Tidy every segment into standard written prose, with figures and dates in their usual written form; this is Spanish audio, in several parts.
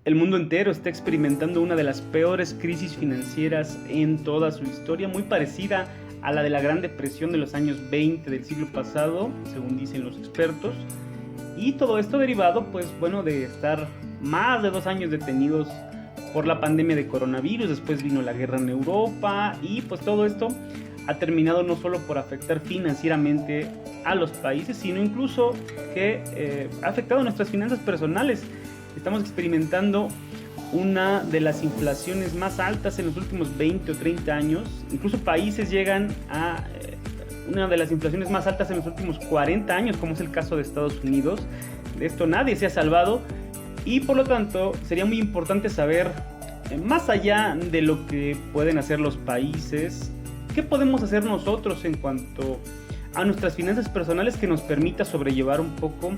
El mundo entero está experimentando una de las peores crisis financieras en toda su historia, muy parecida a la de la Gran Depresión de los años 20 del siglo pasado, según dicen los expertos. Y todo esto derivado, pues bueno, de estar más de 2 años detenidos por la pandemia de coronavirus. Después vino la guerra en Europa y pues todo esto ha terminado no solo por afectar financieramente a los países, sino incluso que ha afectado nuestras finanzas personales. Estamos experimentando una de las inflaciones más altas en los últimos 20 o 30 años. Incluso países llegan a una de las inflaciones más altas en los últimos 40 años, como es el caso de Estados Unidos. De esto nadie se ha salvado y por lo tanto sería muy importante saber, más allá de lo que pueden hacer los países, qué podemos hacer nosotros en cuanto a nuestras finanzas personales que nos permita sobrellevar un poco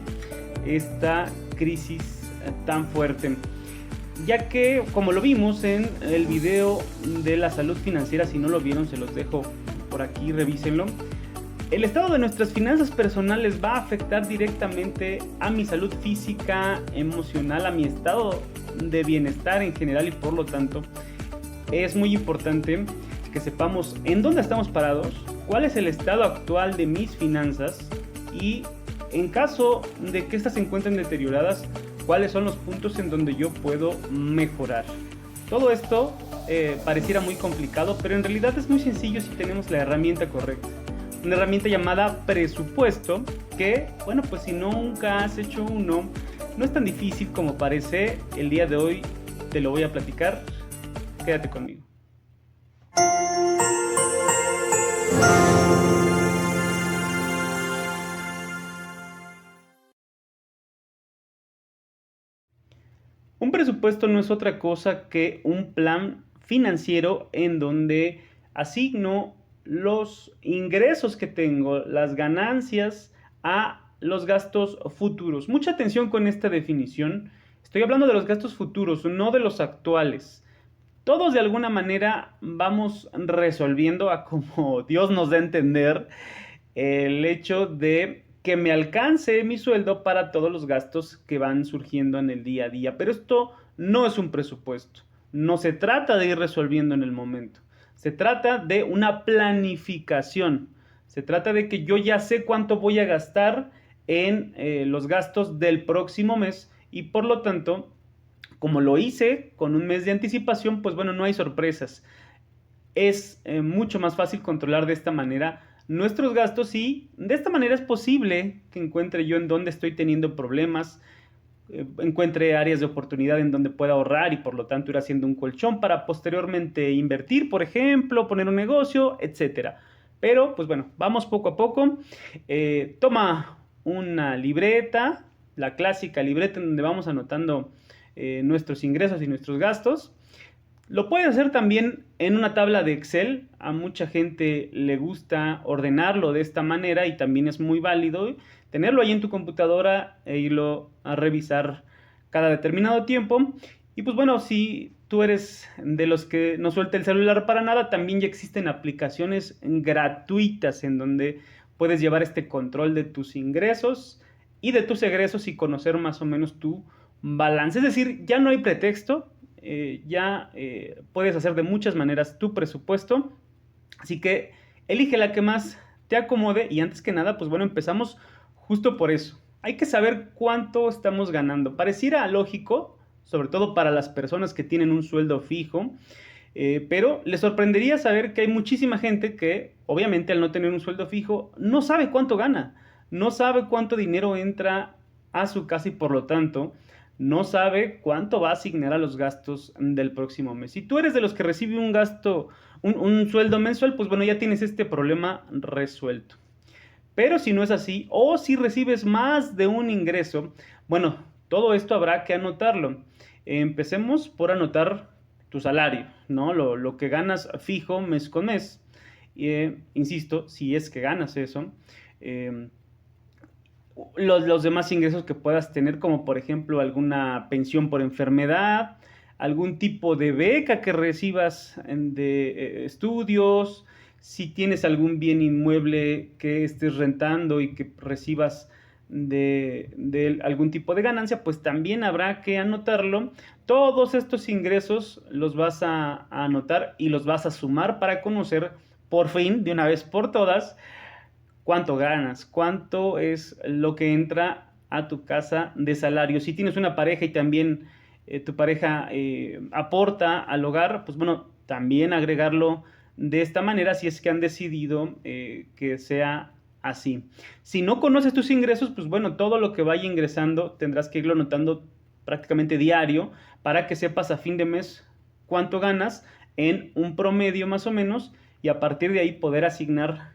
esta crisis tan fuerte, ya que como lo vimos en el video de la salud financiera, si no lo vieron se los dejo por aquí, revísenlo. El estado de nuestras finanzas personales va a afectar directamente a mi salud física, emocional, a mi estado de bienestar en general, y por lo tanto es muy importante que sepamos en dónde estamos parados, cuál es el estado actual de mis finanzas y, en caso de que éstas se encuentren deterioradas, cuáles son los puntos en donde yo puedo mejorar. Todo esto pareciera muy complicado, pero en realidad es muy sencillo si tenemos la herramienta correcta. Una herramienta llamada presupuesto que, bueno, pues si nunca has hecho uno, no es tan difícil como parece. El día de hoy te lo voy a platicar. Quédate conmigo. Un presupuesto no es otra cosa que un plan financiero en donde asigno los ingresos que tengo, las ganancias, a los gastos futuros. Mucha atención con esta definición. Estoy hablando de los gastos futuros, no de los actuales. Todos de alguna manera vamos resolviendo a como Dios nos da a entender el hecho de que me alcance mi sueldo para todos los gastos que van surgiendo en el día a día. Pero esto no es un presupuesto. No se trata de ir resolviendo en el momento. Se trata de una planificación. Se trata de que yo ya sé cuánto voy a gastar en los gastos del próximo mes y por lo tanto, como lo hice con un mes de anticipación, pues bueno, no hay sorpresas. Es mucho más fácil controlar de esta manera nuestros gastos y de esta manera es posible que encuentre yo en dónde estoy teniendo problemas, encuentre áreas de oportunidad en donde pueda ahorrar y por lo tanto ir haciendo un colchón para posteriormente invertir, por ejemplo, poner un negocio, etcétera. Pero pues bueno, vamos poco a poco. Toma una libreta, la clásica libreta en donde vamos anotando nuestros ingresos y nuestros gastos. Lo puedes hacer también en una tabla de Excel. A mucha gente le gusta ordenarlo de esta manera y también es muy válido tenerlo ahí en tu computadora e irlo a revisar cada determinado tiempo. Y pues bueno, si tú eres de los que no suelta el celular para nada, también ya existen aplicaciones gratuitas en donde puedes llevar este control de tus ingresos y de tus egresos y conocer más o menos tu balance. Es decir, ya no hay pretexto. Puedes hacer de muchas maneras tu presupuesto, así que elige la que más te acomode y antes que nada, pues bueno, empezamos justo por eso. Hay que saber cuánto estamos ganando. Pareciera lógico, sobre todo para las personas que tienen un sueldo fijo, pero les sorprendería saber que hay muchísima gente que, obviamente, al no tener un sueldo fijo, no sabe cuánto gana, no sabe cuánto dinero entra a su casa y por lo tanto no sabe cuánto va a asignar a los gastos del próximo mes. Si tú eres de los que recibe un gasto, un sueldo mensual, pues bueno, ya tienes este problema resuelto. Pero si no es así, o si recibes más de un ingreso, bueno, todo esto habrá que anotarlo. Empecemos por anotar tu salario, ¿no? Lo que ganas fijo mes con mes. Insisto, si es que ganas eso. Los demás ingresos que puedas tener, como por ejemplo alguna pensión por enfermedad, algún tipo de beca que recibas de estudios, si tienes algún bien inmueble que estés rentando y que recibas de algún tipo de ganancia, pues también habrá que anotarlo. Todos estos ingresos los vas a anotar y los vas a sumar para conocer por fin, de una vez por todas, cuánto ganas, cuánto es lo que entra a tu casa de salario. Si tienes una pareja y también tu pareja aporta al hogar, pues bueno, también agregarlo de esta manera si es que han decidido que sea así. Si no conoces tus ingresos, pues bueno, todo lo que vaya ingresando tendrás que irlo anotando prácticamente diario para que sepas a fin de mes cuánto ganas en un promedio más o menos y a partir de ahí poder asignar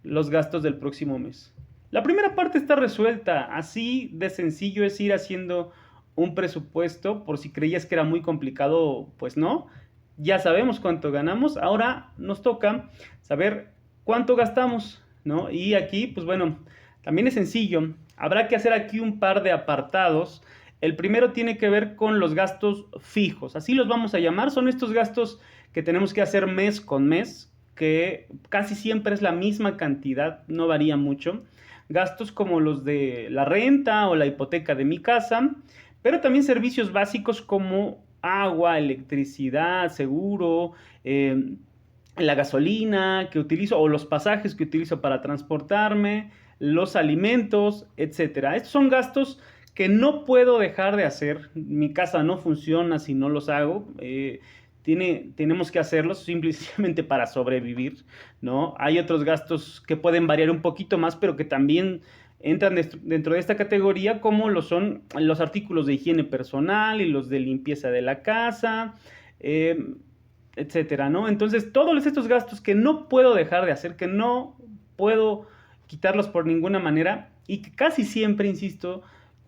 los gastos del próximo mes. La primera parte está resuelta, así de sencillo es ir haciendo un presupuesto. Por si creías que era muy complicado, pues no, ya sabemos cuánto ganamos, ahora nos toca saber cuánto gastamos, ¿no? Y aquí, pues bueno, también es sencillo, habrá que hacer aquí un par de apartados. El primero tiene que ver con los gastos fijos, así los vamos a llamar, son estos gastos que tenemos que hacer mes con mes, que casi siempre es la misma cantidad, no varía mucho. Gastos como los de la renta o la hipoteca de mi casa, pero también servicios básicos como agua, electricidad, seguro, la gasolina que utilizo o los pasajes que utilizo para transportarme, los alimentos, etcétera. Estos son gastos que no puedo dejar de hacer. Mi casa no funciona si no los hago. Tenemos que hacerlos simplemente para sobrevivir, ¿no? Hay otros gastos que pueden variar un poquito más, pero que también entran dentro de esta categoría, como lo son los artículos de higiene personal y los de limpieza de la casa, etcétera, ¿no? Entonces, todos estos gastos que no puedo dejar de hacer, que no puedo quitarlos por ninguna manera y que casi siempre, insisto,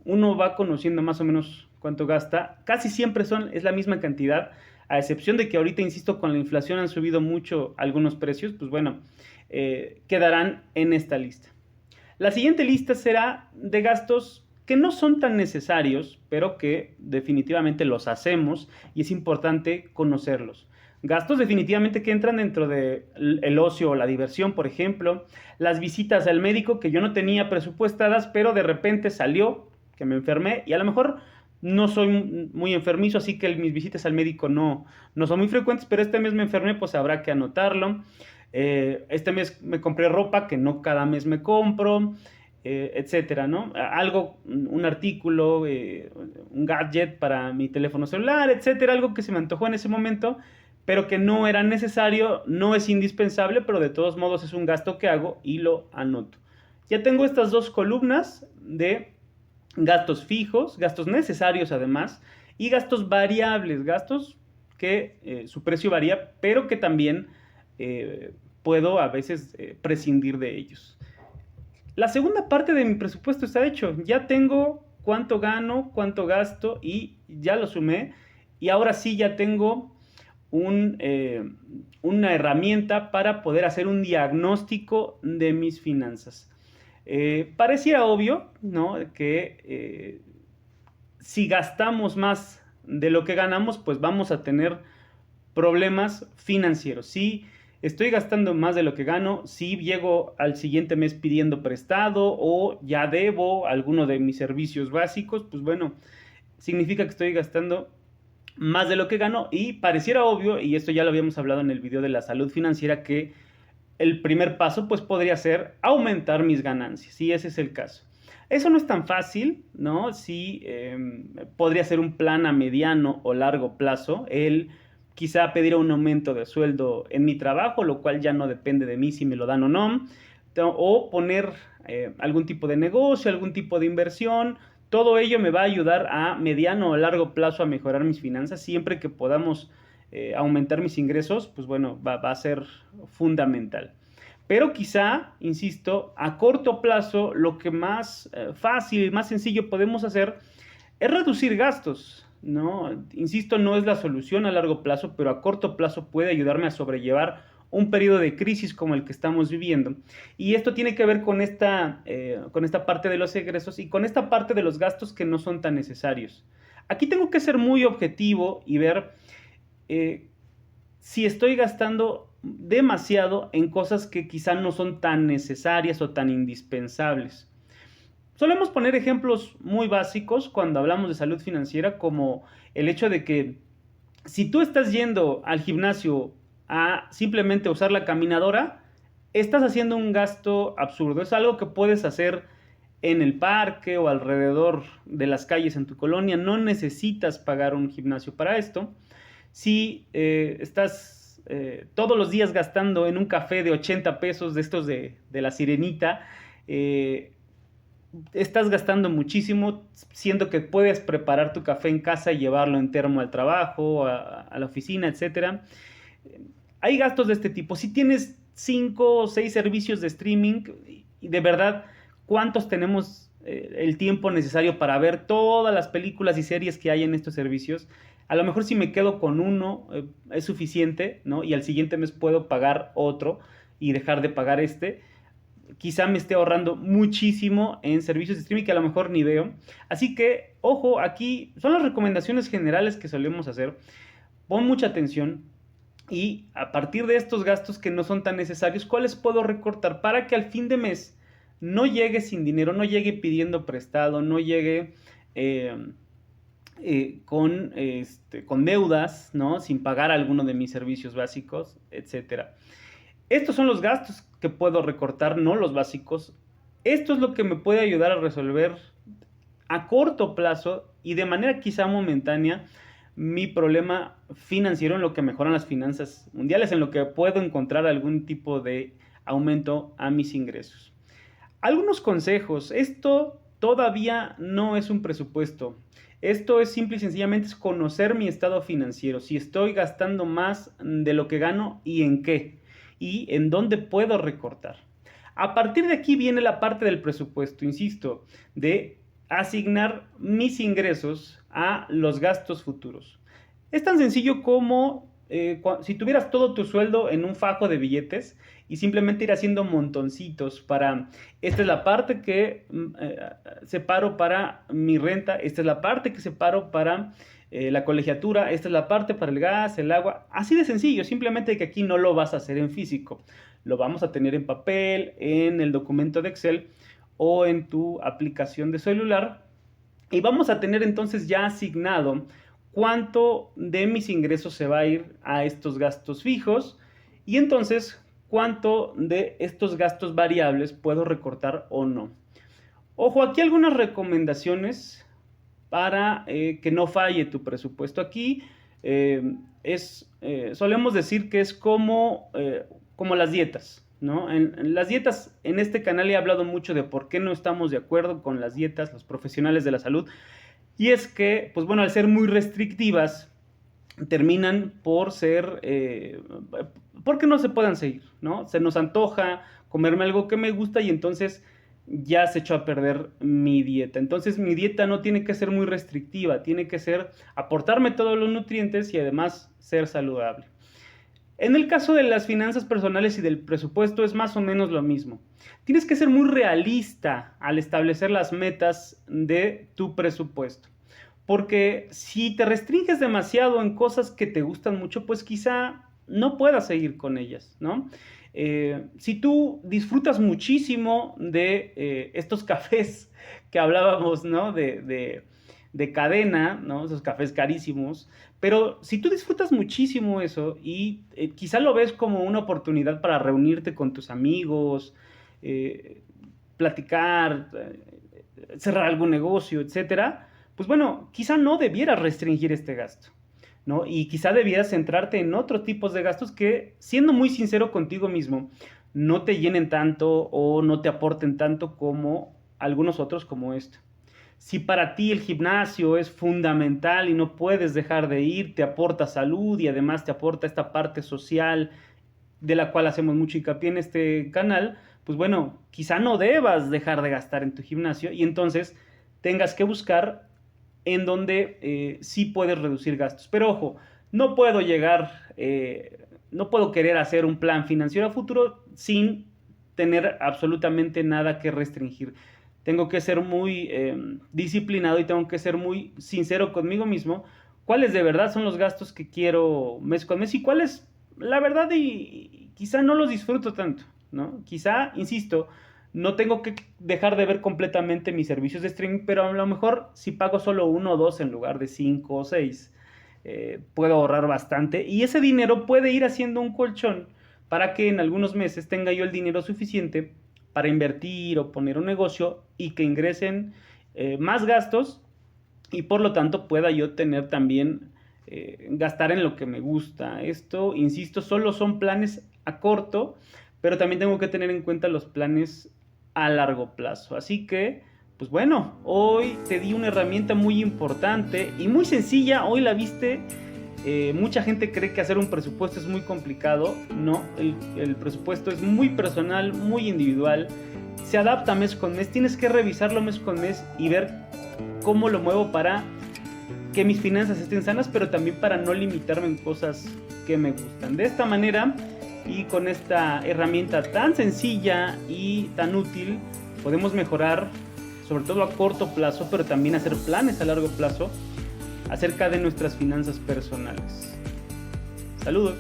uno va conociendo más o menos cuánto gasta, casi siempre es la misma cantidad, a excepción de que ahorita, insisto, con la inflación han subido mucho algunos precios, pues bueno, quedarán en esta lista. La siguiente lista será de gastos que no son tan necesarios, pero que definitivamente los hacemos y es importante conocerlos. Gastos definitivamente que entran dentro del ocio o la diversión, por ejemplo, las visitas al médico que yo no tenía presupuestadas, pero de repente salió que me enfermé y a lo mejor no soy muy enfermizo, así que mis visitas al médico no son muy frecuentes, pero este mes me enfermé, pues habrá que anotarlo. Este mes me compré ropa que no cada mes me compro, etcétera, ¿no? Algo, un artículo, un gadget para mi teléfono celular, etcétera, algo que se me antojó en ese momento, pero que no era necesario, no es indispensable, pero de todos modos es un gasto que hago y lo anoto. Ya tengo estas dos columnas de gastos fijos, gastos necesarios además, y gastos variables, gastos que su precio varía, pero que también puedo a veces prescindir de ellos. La segunda parte de mi presupuesto está hecho, ya tengo cuánto gano, cuánto gasto y ya lo sumé, y ahora sí ya tengo una herramienta para poder hacer un diagnóstico de mis finanzas. Parecía obvio, ¿no? Que si gastamos más de lo que ganamos, pues vamos a tener problemas financieros. Si estoy gastando más de lo que gano, si llego al siguiente mes pidiendo prestado o ya debo alguno de mis servicios básicos, pues bueno, significa que estoy gastando más de lo que gano y pareciera obvio, y esto ya lo habíamos hablado en el video de la salud financiera, que el primer paso pues podría ser aumentar mis ganancias, si ese es el caso. Eso no es tan fácil, ¿no? Sí, podría ser un plan a mediano o largo plazo, el quizá pedir un aumento de sueldo en mi trabajo, lo cual ya no depende de mí si me lo dan o no, o poner algún tipo de negocio, algún tipo de inversión. Todo ello me va a ayudar a mediano o largo plazo a mejorar mis finanzas. Siempre que podamos aumentar mis ingresos, pues bueno, va a ser fundamental. Pero quizá, insisto, a corto plazo lo que más fácil y más sencillo podemos hacer es reducir gastos, ¿no? Insisto, no es la solución a largo plazo, pero a corto plazo puede ayudarme a sobrellevar un periodo de crisis como el que estamos viviendo. Y esto tiene que ver con esta parte de los egresos y con esta parte de los gastos que no son tan necesarios. Aquí tengo que ser muy objetivo y ver si estoy gastando demasiado en cosas que quizá no son tan necesarias o tan indispensables. Solemos poner ejemplos muy básicos cuando hablamos de salud financiera, como el hecho de que si tú estás yendo al gimnasio a simplemente usar la caminadora, estás haciendo un gasto absurdo. Es algo que puedes hacer en el parque o alrededor de las calles en tu colonia. No necesitas pagar un gimnasio para esto. Si estás todos los días gastando en un café de 80 pesos de estos de la Sirenita, eh, estás gastando muchísimo, siendo que puedes preparar tu café en casa y llevarlo en termo al trabajo, a la oficina, etcétera. Hay gastos de este tipo. Si tienes 5 o 6 servicios de streaming, y de verdad, ¿cuántos tenemos el tiempo necesario para ver todas las películas y series que hay en estos servicios? A lo mejor si me quedo con uno es suficiente, ¿no? Y al siguiente mes puedo pagar otro y dejar de pagar este. Quizá me esté ahorrando muchísimo en servicios de streaming que a lo mejor ni veo. Así que, ojo, aquí son las recomendaciones generales que solemos hacer. Pon mucha atención y a partir de estos gastos que no son tan necesarios, ¿cuáles puedo recortar para que al fin de mes no llegue sin dinero, no llegue pidiendo prestado, no llegue con deudas, ¿no? Sin pagar alguno de mis servicios básicos, etcétera? Estos son los gastos que puedo recortar, no los básicos. Esto es lo que me puede ayudar a resolver a corto plazo y de manera quizá momentánea mi problema financiero, en lo que mejoran las finanzas mundiales, en lo que puedo encontrar algún tipo de aumento a mis ingresos. Algunos consejos. Esto todavía no es un presupuesto. Esto es simple y sencillamente es conocer mi estado financiero, si estoy gastando más de lo que gano y en qué, y en dónde puedo recortar. A partir de aquí viene la parte del presupuesto, insisto, de asignar mis ingresos a los gastos futuros. Es tan sencillo como si tuvieras todo tu sueldo en un fajo de billetes y simplemente ir haciendo montoncitos para, esta es la parte que separo para mi renta, esta es la parte que separo para la colegiatura, esta es la parte para el gas, el agua, así de sencillo, simplemente que aquí no lo vas a hacer en físico, lo vamos a tener en papel, en el documento de Excel o en tu aplicación de celular y vamos a tener entonces ya asignado cuánto de mis ingresos se va a ir a estos gastos fijos y entonces cuánto de estos gastos variables puedo recortar o no. Ojo, aquí algunas recomendaciones para que no falle tu presupuesto. Aquí solemos decir que es como las dietas, ¿no? En las dietas, en este canal he hablado mucho de por qué no estamos de acuerdo con las dietas, los profesionales de la salud. Y es que, pues bueno, al ser muy restrictivas, terminan por ser, porque no se puedan seguir, ¿no? Se nos antoja comerme algo que me gusta y entonces ya se echó a perder mi dieta. Entonces mi dieta no tiene que ser muy restrictiva, tiene que ser aportarme todos los nutrientes y además ser saludable. En el caso de las finanzas personales y del presupuesto es más o menos lo mismo. Tienes que ser muy realista al establecer las metas de tu presupuesto. Porque si te restringes demasiado en cosas que te gustan mucho, pues quizá no puedas seguir con ellas, ¿no? Si tú disfrutas muchísimo de estos cafés que hablábamos, ¿no? De cadena, ¿no? Esos cafés carísimos. Pero si tú disfrutas muchísimo eso y quizá lo ves como una oportunidad para reunirte con tus amigos, platicar, cerrar algún negocio, etcétera, pues bueno, quizá no debieras restringir este gasto, ¿no? Y quizá debieras centrarte en otros tipos de gastos que, siendo muy sincero contigo mismo, no te llenen tanto o no te aporten tanto como algunos otros como esto. Si para ti el gimnasio es fundamental y no puedes dejar de ir, te aporta salud y además te aporta esta parte social de la cual hacemos mucho hincapié en este canal, pues bueno, quizá no debas dejar de gastar en tu gimnasio y entonces tengas que buscar en donde sí puedes reducir gastos. Pero ojo, no puedo no puedo querer hacer un plan financiero a futuro sin tener absolutamente nada que restringir. Tengo que ser muy disciplinado y tengo que ser muy sincero conmigo mismo. ¿Cuáles de verdad son los gastos que quiero mes con mes y cuáles, la verdad, y quizá no los disfruto tanto, ¿no? Quizá, insisto, no tengo que dejar de ver completamente mis servicios de streaming, pero a lo mejor si pago solo 1 o 2 en lugar de 5 o 6, puedo ahorrar bastante y ese dinero puede ir haciendo un colchón para que en algunos meses tenga yo el dinero suficiente para invertir o poner un negocio y que ingresen más gastos y por lo tanto pueda yo tener también gastar en lo que me gusta. Esto, insisto, solo son planes a corto, pero también tengo que tener en cuenta los planes a largo plazo. Así que, pues bueno, hoy te di una herramienta muy importante y muy sencilla. Hoy la viste. Mucha gente cree que hacer un presupuesto es muy complicado. No, el presupuesto es muy personal, muy individual. Se adapta mes con mes. Tienes que revisarlo mes con mes y ver cómo lo muevo para que mis finanzas estén sanas, pero también para no limitarme en cosas que me gustan. De esta manera y con esta herramienta tan sencilla y tan útil, podemos mejorar, sobre todo a corto plazo, pero también hacer planes a largo plazo acerca de nuestras finanzas personales. Saludos.